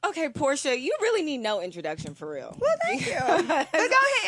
Okay, Porsha, you really need no introduction for real. Well, thank you. But go ahead,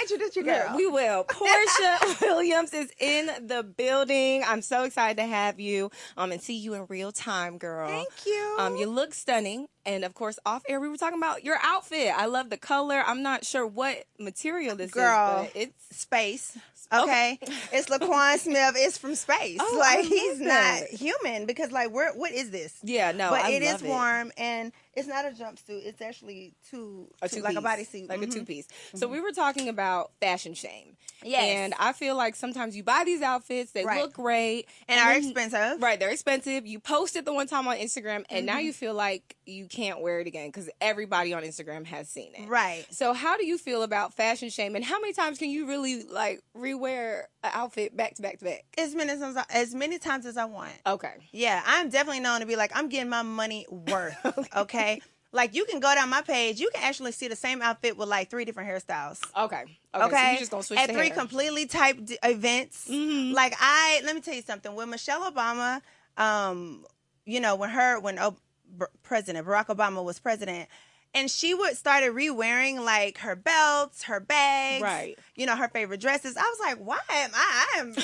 introduce your girl. Yeah, we will. Porsha Williams is in the building. I'm so excited to have you and see you in real time, girl. Thank you. You look stunning. And, of course, off air, we were talking about your outfit. I love the color. I'm not sure what material this girl, is, but it's... space. Okay. It's Laquan Smith. It's from space. Oh, like, I he's love not that. human because, like, what is this? Yeah, no, but I it love is warm, and it's not a jumpsuit. It's actually like a bodysuit. Like a two-piece. So we were talking about fashion shame. Yes. And I feel like sometimes you buy these outfits, they look great. And are expensive. Right, they're expensive. You posted the one time on Instagram, and now you feel like you can't wear it again because everybody on Instagram has seen it. Right. So how do you feel about fashion shame, and how many times can you really, like, rewear an outfit back to back to back? As many times as I want. Okay. Yeah, I'm definitely known to be like, I'm getting my money worth, okay? Like, you can go down my page, you can actually see the same outfit with, like, 3 different hairstyles. Okay. Okay. So you're just going to switch at the 3 hair. completely typed events. Mm-hmm. Like, let me tell you something. When Michelle Obama, when President Barack Obama was president, and she started re-wearing, like, her belts, her bags, right? Her favorite dresses. I was like, why am I? That's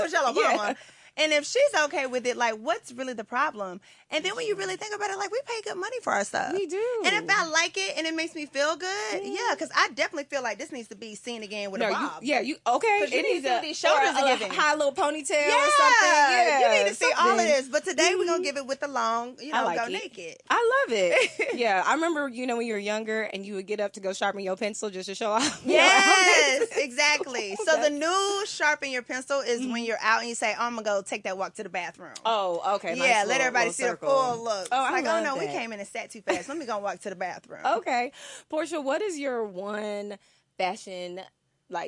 Michelle Obama. Yeah. And if she's okay with it, like, what's really the problem? And then when you really think about it, like, we pay good money for our stuff. We do. And if I like it and it makes me feel good, yeah, because I definitely feel like this needs to be seen again with a bob. It needs to be shoulders a giving. high little ponytail or something. Yeah, you need to see all of this. But today we're going to give it with the long, go naked. I love it. Yeah, I remember, when you were younger and you would get up to go sharpen your pencil just to show off. Yes, exactly. So the new sharpen your pencil is when you're out and you say, I'm going to go take that walk to the bathroom. Oh, okay. Yeah, nice let everybody see the full look. Oh, I love no, that. we came in and sat too fast. Let me go walk to the bathroom. Okay. Porsha, what is your one fashion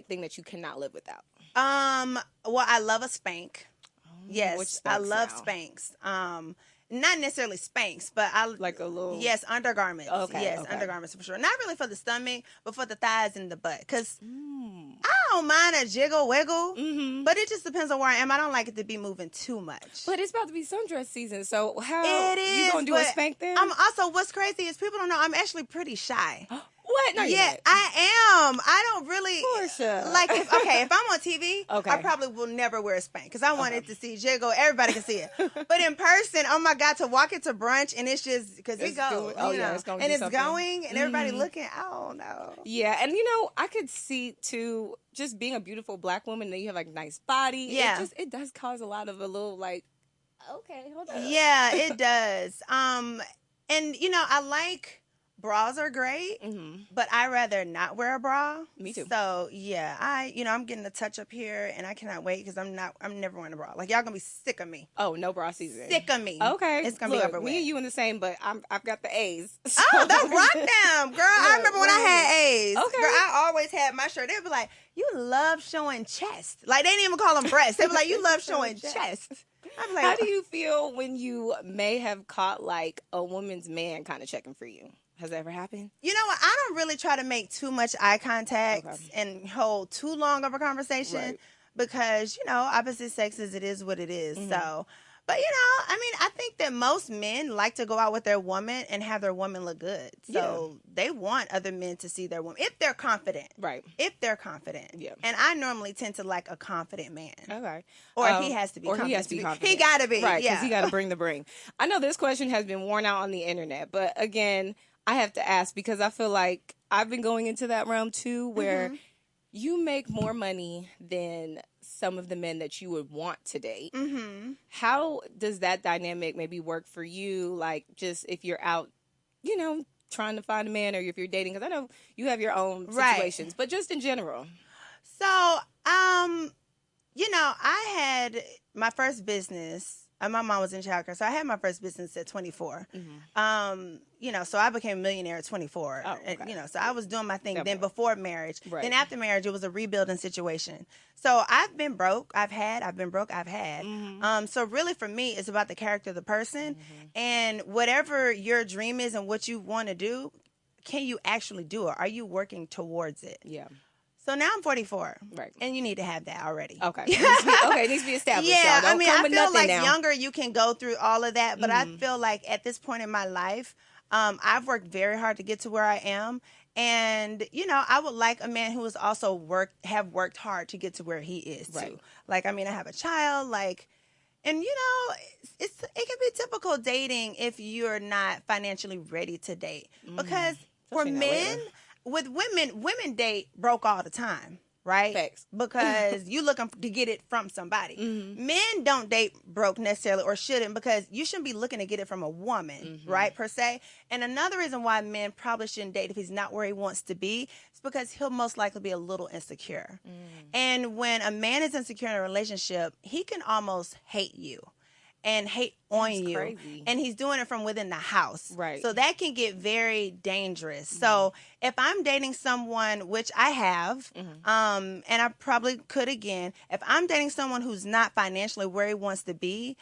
thing that you cannot live without? Well, I love a Spank. Yes, I love now? Spanks. Not necessarily Spanks, but I like a little. Yes, undergarments. Okay. Yes, undergarments for sure. Not really for the stomach, but for the thighs and the butt. Because I don't mind a jiggle wiggle, but it just depends on where I am. I don't like it to be moving too much. But it's about to be sundress season, so how it is, you gonna do a Spank then? I'm also, what's crazy is people don't know I'm actually pretty shy. What? No, yeah, I am. I don't really Porsha. like. If I'm on TV, okay. I probably will never wear a Spank because I want it to see jiggle. Everybody can see it. But in person, oh my God, to walk into brunch and it's just because it goes. It's going and it's going and everybody looking. I don't know. Yeah, and I could see too, just being a beautiful Black woman, that you have like nice body. Yeah, it does cause a lot of a little like. Okay, hold on. Yeah, it does. And I like. Bras are great, but I rather not wear a bra. Me too. So yeah, I'm getting a touch up here, and I cannot wait because I'm never wearing a bra. Like, y'all gonna be sick of me. Oh, no bra season. Sick of me. Okay, it's gonna be over with. Me and you in the same, but I've got the A's. So. Oh, don't rock them, girl. I remember when I had A's. Okay, girl, I always had my shirt. They'd be like, "You love showing chest." Like, they didn't even call them breasts. They'd be like, "You love showing chest." I'm like, how do you feel when you may have caught like a woman's man kind of checking for you? Has that ever happened? You know what? I don't really try to make too much eye contact and hold too long of a conversation because, opposite sexes, it is what it is. So, but, I think that most men like to go out with their woman and have their woman look good. So they want other men to see their woman if they're confident. Right. If they're confident. Yeah. And I normally tend to like a confident man. Okay. Or he has to be confident. He has to be confident. He got to be. Right, because he got to bring the bring. I know this question has been worn out on the internet, but again, I have to ask because I feel like I've been going into that realm too where you make more money than some of the men that you would want to date. How does that dynamic maybe work for you? Like, just if you're out, trying to find a man, or if you're dating, because I know you have your own situations, but just in general. So, I had my first business. My mom was in childcare, so I had my first business at 24. So I became a millionaire at 24. Oh, okay. And, so I was doing my thing then before marriage. Right. Then after marriage, it was a rebuilding situation. So I've been broke. I've been broke. I've had. So really for me, it's about the character of the person. And whatever your dream is and what you want to do, can you actually do it? Are you working towards it? Yeah. So now I'm 44. Right. And you need to have that already. Okay. It needs to be established. Yeah, Don't come I with feel like now. younger you can go through all of that, but I feel like at this point in my life, I've worked very hard to get to where I am. And, I would like a man who has also have worked hard to get to where he is too. Right. Like, I have a child, and it can be typical dating if you're not financially ready to date. Because for men, with women date broke all the time. Right? Facts. Because you looking to get it from somebody. Men don't date broke necessarily, or shouldn't, because you shouldn't be looking to get it from a woman, right, per se. And another reason why men probably shouldn't date if he's not where he wants to be is because he'll most likely be a little insecure. And when a man is insecure in a relationship, he can almost hate you and hate on you. Crazy. And he's doing it from within the house. Right. So that can get very dangerous. So if I'm dating someone, which I have, and I probably could again, if I'm dating someone who's not financially where he wants to be,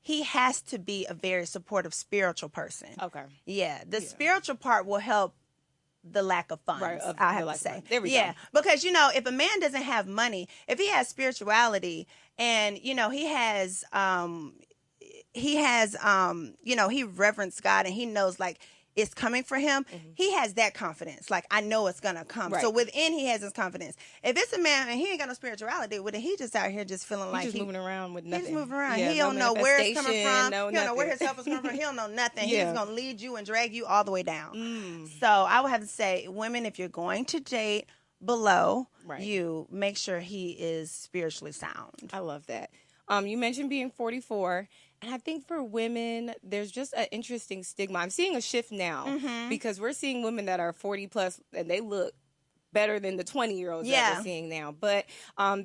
he has to be a very supportive spiritual person. Okay. Yeah. The spiritual part will help the lack of funds, right, I have to say. There we go. Because, if a man doesn't have money, if he has spirituality and, he has, he reverenced God and he knows it's coming for him. He has that confidence. I know it's going to come. Right. So within he has his confidence. If it's a man and he ain't got no spirituality, well, then he just out here just feeling like he's moving around with nothing. He's moving around. Yeah, he don't know where it's coming from. He don't know where his help is coming from. He don't know nothing. Yeah. He's going to lead you and drag you all the way down. So I would have to say, women, if you're going to date below you, make sure he is spiritually sound. I love that. You mentioned being 44. And I think for women, there's just an interesting stigma. I'm seeing a shift now because we're seeing women that are 40 plus and they look better than the 20-year-olds that we're seeing now. But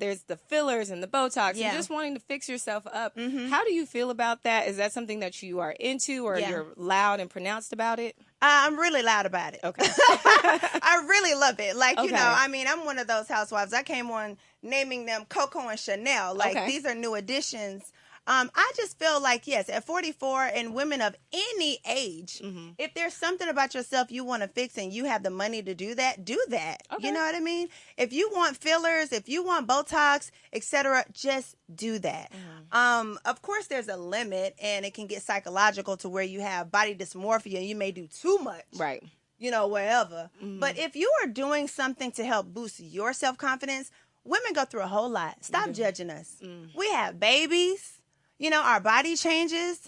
there's the fillers and the Botox and just wanting to fix yourself up. How do you feel about that? Is that something that you are into or you're loud and pronounced about it? I'm really loud about it. Okay. I really love it. I'm one of those housewives. I came on naming them Coco and Chanel. These are new additions. I just feel like, yes, at 44 and women of any age, if there's something about yourself you want to fix and you have the money to do that, do that. Okay. You know what I mean? If you want fillers, if you want Botox, etc., just do that. Of course, there's a limit and it can get psychological to where you have body dysmorphia and you may do too much. Right. Wherever. But if you are doing something to help boost your self-confidence, women go through a whole lot. Stop judging us. We have babies. Our body changes.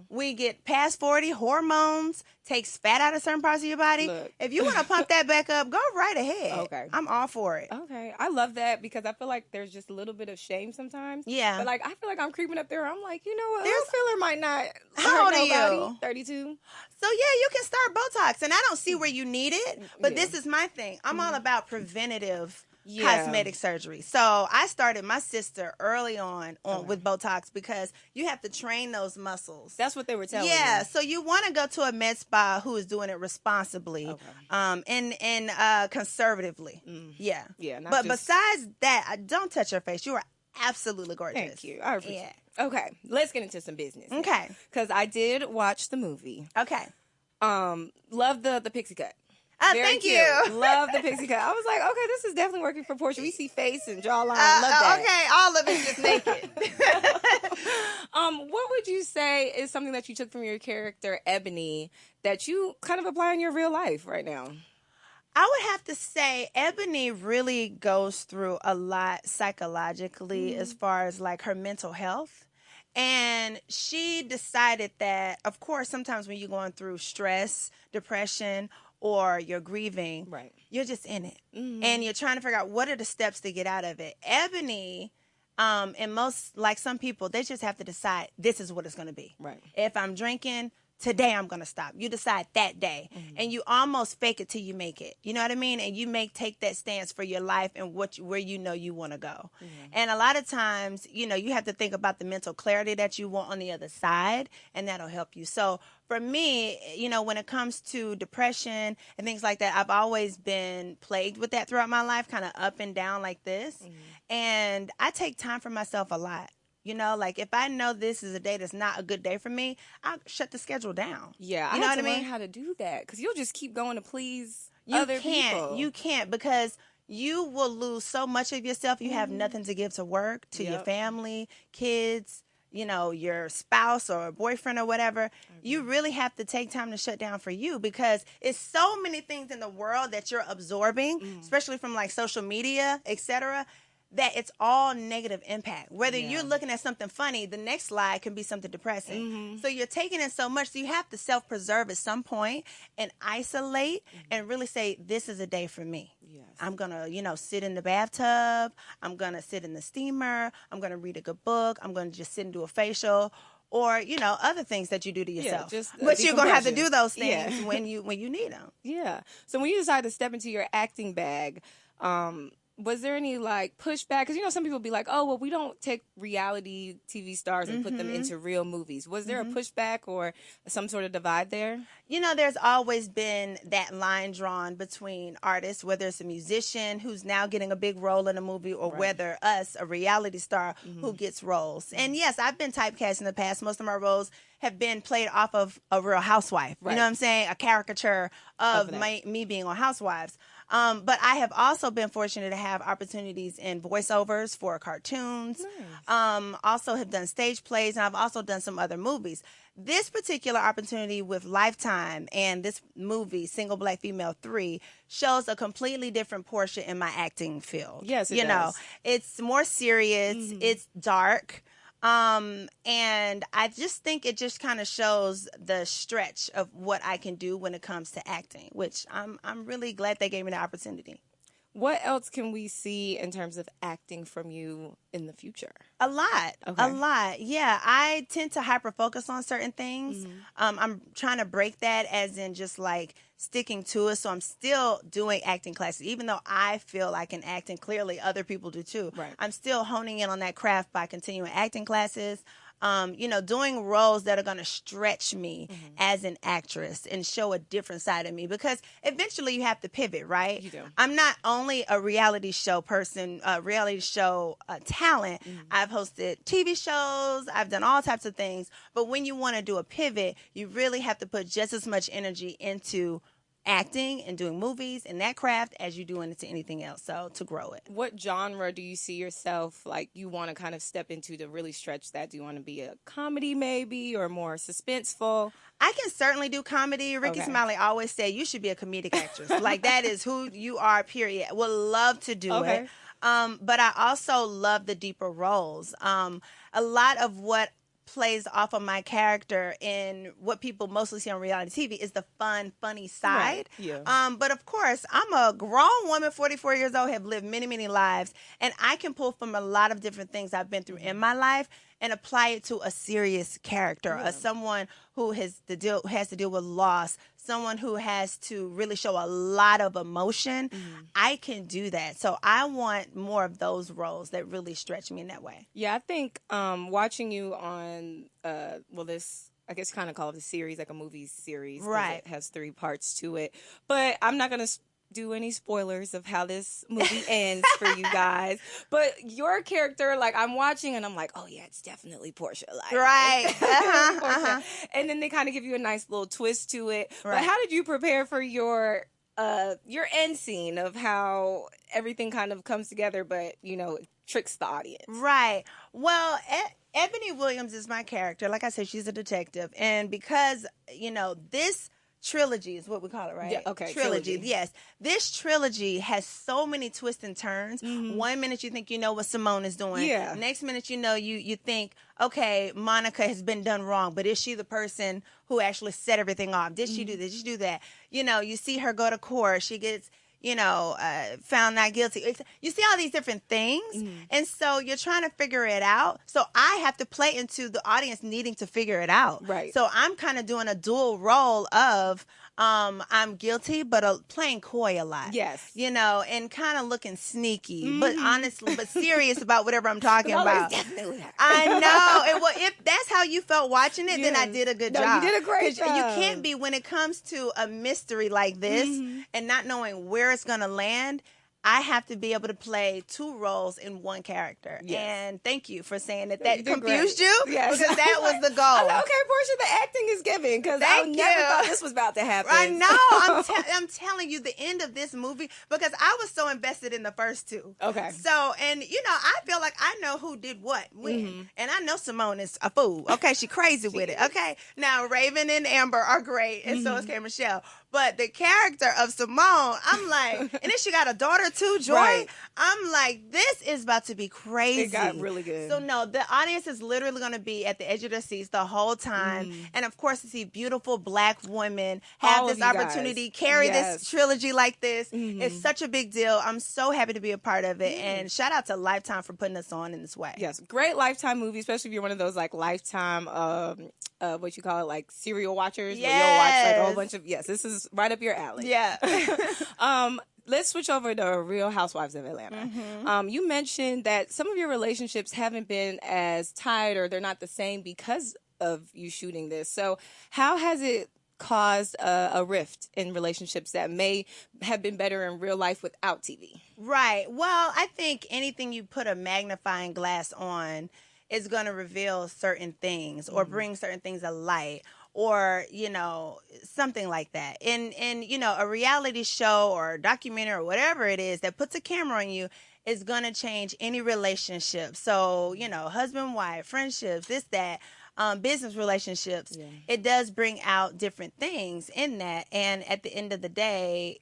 We get past 40, hormones, takes fat out of certain parts of your body. Look. If you want to pump that back up, go right ahead. Okay. I'm all for it. Okay. I love that because I feel like there's just a little bit of shame sometimes. Yeah. But I feel like I'm creeping up there. I'm like, you know what? A filler might not How old are you? 32. So, you can start Botox. And I don't see where you need it. But this is my thing. I'm all about preventative cosmetic surgery. So I started my sister early on with Botox because you have to train those muscles. That's what they were telling me. Yeah, so you want to go to a med spa who is doing it responsibly and conservatively. Yeah. Yeah. But besides that, don't touch your face. You are absolutely gorgeous. Thank you. I appreciate it. Okay, let's get into some business. Okay. Because I did watch the movie. Okay. Love the pixie cut. Thank you. Love the pixie cut. I was like, okay, this is definitely working for Porsha. We see face and jawline. Love that. Okay, all of it's just naked. What would you say is something that you took from your character, Ebony, that you kind of apply in your real life right now? I would have to say Ebony really goes through a lot psychologically as far as her mental health. And she decided that, of course, sometimes when you're going through stress, depression, or you're grieving, you're just in it. And you're trying to figure out what are the steps to get out of it. Ebony, and most, some people, they just have to decide this is what it's going to be. Right. If I'm drinking, today I'm going to stop. You decide that day. And you almost fake it till you make it. You know what I mean? And you take that stance for your life and where you want to go. And a lot of times, you have to think about the mental clarity that you want on the other side, and that'll help you. So for me, when it comes to depression and things like that, I've always been plagued with that throughout my life, kind of up and down like this. And I take time for myself a lot. If I know this is a day that's not a good day for me, I'll shut the schedule down. Yeah, I have to learn how to do that because you'll just keep going to please other people. You can't because you will lose so much of yourself. You have nothing to give to work, to your family, kids, your spouse or boyfriend or whatever. You really have to take time to shut down for you, because it's so many things in the world that you're absorbing, especially from like social media, etc., that it's all negative impact. Whether you're looking at something funny, the next slide can be something depressing. So you're taking in so much, so you have to self-preserve at some point and isolate and really say, this is a day for me. Yes. I'm going to, sit in the bathtub. I'm going to sit in the steamer. I'm going to read a good book. I'm going to just sit and do a facial, or, other things that you do to yourself. But you're going to have to do those things when you need them. Yeah. So when you decide to step into your acting bag, was there any like pushback? Because some people be like, oh, well, we don't take reality TV stars and put them into real movies. Was there a pushback or some sort of divide there? There's always been that line drawn between artists, whether it's a musician who's now getting a big role in a movie, or whether us, a reality star, who gets roles. And yes, I've been typecast in the past. Most of my roles have been played off of a Real Housewife. Right. You know what I'm saying? A caricature of me being on Housewives. But I have also been fortunate to have opportunities in voiceovers for cartoons. Nice. Also have done stage plays, and I've also done some other movies. This particular opportunity with Lifetime and this movie, Single Black Female 3, shows a completely different Porsha in my acting field. Yes, it does. It's more serious. It's dark. And I just think it just kind of shows the stretch of what I can do when it comes to acting, which I'm really glad they gave me the opportunity. What else can we see in terms of acting from you in the future? A lot. Okay. A lot. Yeah. I tend to hyper-focus on certain things. I'm trying to break that, as in just like sticking to it. So I'm still doing acting classes, even though I feel I can act, and clearly other people do too. Right. I'm still honing in on that craft by continuing acting classes. Doing roles that are going to stretch me as an actress and show a different side of me, because eventually you have to pivot, right? You do. I'm not only a reality show person, reality show talent. I've hosted TV shows. I've done all types of things. But when you want to do a pivot, you really have to put just as much energy into acting and doing movies and that craft as you do into anything else, so to grow it. What genre do you see yourself, like, you want to kind of step into to really stretch that? Do you want to be a comedy maybe, or more suspenseful? I can certainly do comedy. Ricky Smiley always said you should be a comedic actress. Like, that is who you are, period. Would love to do it. But I also love the deeper roles. A lot of what plays off of my character and what people mostly see on reality TV is the fun, funny side. Right. Yeah. But of course, I'm a grown woman, 44 years old, have lived many, many lives, and I can pull from a lot of different things I've been through in my life and apply it to a serious character, someone who has to deal with loss, someone who has to really show a lot of emotion. I can do that. So I want more of those roles that really stretch me in that way. Yeah, I think watching you on, this, I guess kind of call it a series, like a movie series. Right. It has 3 parts to it. But I'm not going to do any spoilers of how this movie ends for you guys. But your character, like, I'm watching and I'm like, oh yeah, it's definitely Porsha. Like, right. And then they kind of give you a nice little twist to it. Right. But how did you prepare for your end scene of how everything kind of comes together, but, tricks the audience? Right. Well, Ebony Williams is my character. Like I said, she's a detective. And because, this trilogy is what we call it, right? Yeah, okay. Trilogy. Yes. This trilogy has so many twists and turns. 1 minute you think you know what Simone is doing. Yeah. Next minute you think, okay, Monica has been done wrong, but is she the person who actually set everything off? Did she do this? Did she do that? You see her go to court. She gets found not guilty. You see all these different things. And so you're trying to figure it out. So I have to play into the audience needing to figure it out. Right. So I'm kind of doing a dual role of, I'm guilty, but playing coy a lot. Yes. And kind of looking sneaky, but honestly, but serious about whatever I'm talking about. Definitely. I know. And well, if that's how you felt watching it, then I did a good job. You did a great job. You can't be, when it comes to a mystery like this and not knowing where it's going to land, I have to be able to play 2 roles in one character. Yes. And thank you for saying that. You That did confused great. you? Yes. Because that was the goal. I know, okay, Porsha, the acting is giving, because I never thought this was about to happen. I know. I'm telling you, the end of this movie, because I was so invested in the first 2. Okay. So, and I feel like I know who did what when. And I know Simone is a fool. Okay, she crazy with it. Okay. Now, Raven and Amber are great, and so is K. Michelle. But the character of Simone, I'm like, and then she got a daughter too, Joy. Right. I'm like, this is about to be crazy. It got really good. So no, the audience is literally going to be at the edge of their seats the whole time. And of course, to see beautiful Black women have All this of you opportunity, guys. carry Yes. this trilogy like this, it's such a big deal. I'm so happy to be a part of it. And shout out to Lifetime for putting us on in this way. Yes, great Lifetime movie, especially if you're one of those like Lifetime, what you call it, like serial watchers. Yes. Where you'll watch like a whole bunch of. Yes, this is right up your alley. Yeah. Let's switch over to Real Housewives of Atlanta. You mentioned that some of your relationships haven't been as tight, or they're not the same because of you shooting this. So how has it caused a rift in relationships that may have been better in real life without TV? Right. Well, I think anything you put a magnifying glass on is going to reveal certain things or bring certain things to light, or something like that. And a reality show or a documentary or whatever it is that puts a camera on you is going to change any relationship. So husband, wife, friendships, this, that, business relationships. It does bring out different things in that, and at the end of the day,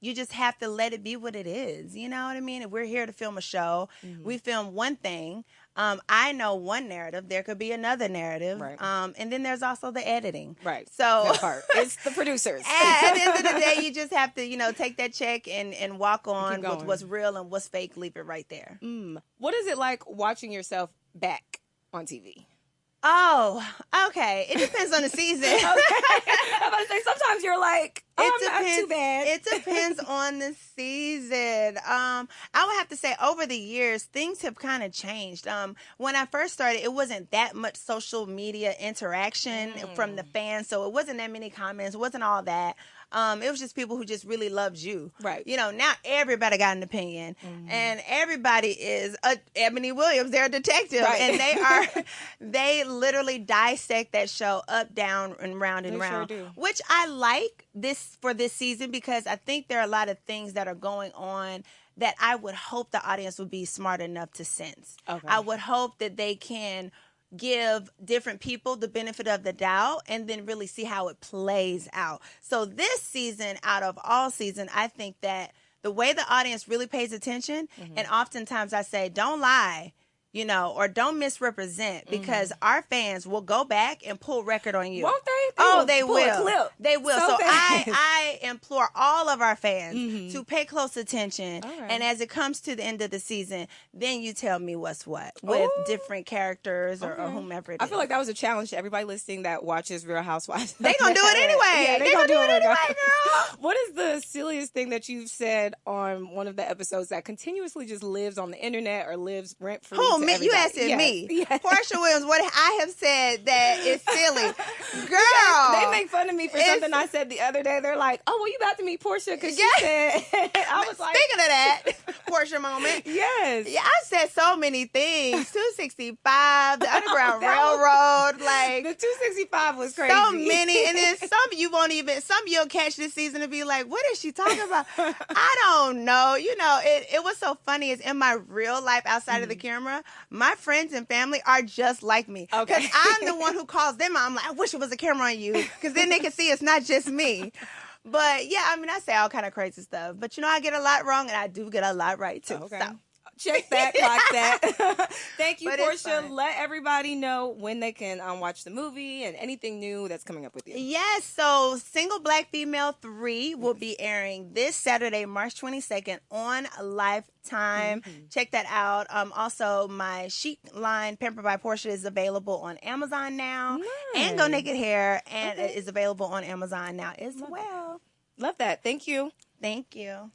you just have to let it be what it is. You know what I mean? If we're here to film a show, we film one thing. I know one narrative. There could be another narrative. Right. And then there's also the editing. Right. So that part. It's the producers. at the end of the day, you just have to, take that check and walk on with what's real and what's fake. Leave it right there. What is it like watching yourself back on TV? Oh, okay. It depends on the season. Okay. I'm about to say, sometimes you're like, I'm not too bad. It depends on the season. I would have to say over the years, things have kind of changed. When I first started, it wasn't that much social media interaction from the fans. So it wasn't that many comments. It wasn't all that. It was just people who just really loved you. Right. Now everybody got an opinion, and everybody is Ebony Williams. They're a detective, Right. and they literally dissect that show up, down, and round and They round, sure do. which I like for this season, because I think there are a lot of things that are going on that I would hope the audience would be smart enough to sense. Okay. I would hope that they can give different people the benefit of the doubt and then really see how it plays out. So this season, out of all season, I think that the way the audience really pays attention, and oftentimes I say, don't lie, or don't misrepresent, because our fans will go back and pull record on you. Won't they? They pull will. a clip. They will. So So fast. I implore all of our fans to pay close attention. All right. And as it comes to the end of the season, then you tell me what's what with different characters or whomever it is. I feel like that was a challenge to everybody listening that watches Real Housewives. They gonna do it anyway. Yeah, they gonna do it anyway, girl. What is the silliest thing that you've said on one of the episodes that continuously just lives on the internet or lives rent free? Who, me? You asking me? Yes. Porsha Williams, what I have said that is silly. Girl. They make fun of me for something I said the other day. They're like, "Oh, well, you about to meet Porsha because she said." I was like, speaking of that, Porsha moment. Yes. Yeah, I said so many things. 265, the Underground That Railroad, like the 265 was crazy. so many, and then some you'll catch this season and be like, "What is she talking about?" I don't know. It was so funny. Is in my real life outside of the camera, my friends and family are just like me. Okay. Because I'm the one who calls them out. I'm like, I wish it was a camera on you, because then they can see it's not just me. But yeah, I say all kind of crazy stuff. But I get a lot wrong, and I do get a lot right too. Okay. So. Check that, clock that. Thank you, But it's Porsha. fun. Let everybody know when they can watch the movie and anything new that's coming up with you. Yes, so Single Black Female 3 will be airing this Saturday, March 22nd on Lifetime. Check that out. Also, my chic line, Pampered by Porsha, is available on Amazon now. Nice. And Go Naked Hair, and it is available on Amazon now as well. Love that. Thank you. Thank you.